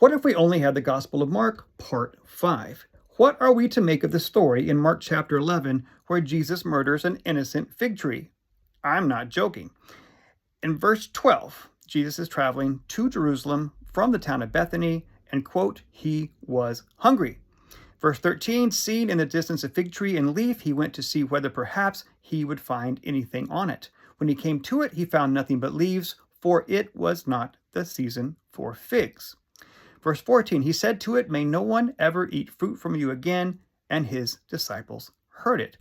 What if we only had the Gospel of Mark, part 5? What are we to make of the story in Mark chapter 11 where Jesus murders an innocent fig tree? I'm not joking. In verse 12, Jesus is traveling to Jerusalem from the town of Bethany, and quote, he was hungry. Verse 13, seeing in the distance a fig tree and leaf, he went to see whether perhaps he would find anything on it. When he came to it, he found nothing but leaves, for it was not the season for figs. Verse 14, he said to it, may no one ever eat fruit from you again, and his disciples heard it.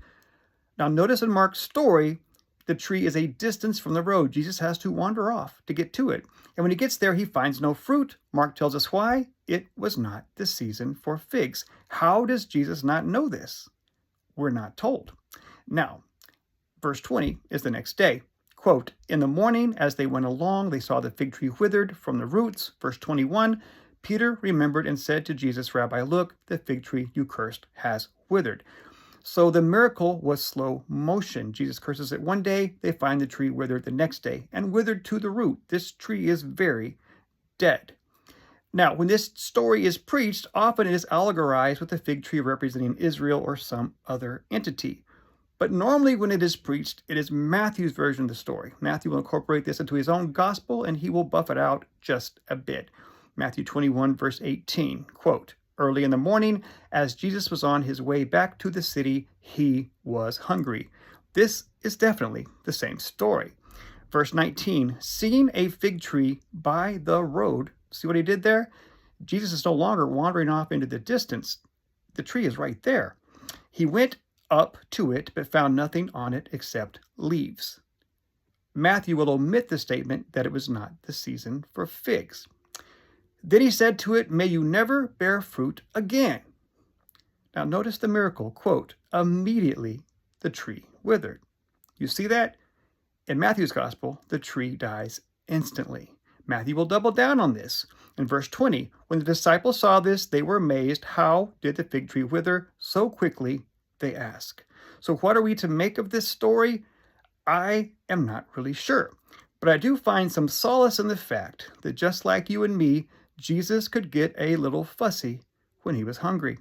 Now notice in Mark's story, the tree is a distance from the road. Jesus has to wander off to get to it. And when he gets there, he finds no fruit. Mark tells us why. It was not the season for figs. How does Jesus not know this? We're not told. Now, verse 20 is the next day. Quote, in the morning, as they went along, they saw the fig tree withered from the roots. Verse 21, Peter remembered and said to Jesus, Rabbi, look, the fig tree you cursed has withered. So the miracle was slow motion. Jesus curses it one day, they find the tree withered the next day, and withered to the root. This tree is very dead. Now, when this story is preached, often it is allegorized with the fig tree representing Israel or some other entity. But normally when it is preached, it is Matthew's version of the story. Matthew will incorporate this into his own gospel, and he will buff it out just a bit. Matthew 21, verse 18, quote, early in the morning, as Jesus was on his way back to the city, he was hungry. This is definitely the same story. Verse 19, seeing a fig tree by the road, see what he did there? Jesus is no longer wandering off into the distance. The tree is right there. He went up to it, but found nothing on it except leaves. Matthew will omit the statement that it was not the season for figs. Then he said to it, may you never bear fruit again. Now notice the miracle, quote, immediately the tree withered. You see that? In Matthew's gospel, the tree dies instantly. Matthew will double down on this. In verse 20, when the disciples saw this, they were amazed. How did the fig tree wither so quickly, they ask. So what are we to make of this story? I am not really sure. But I do find some solace in the fact that just like you and me, Jesus could get a little fussy when he was hungry.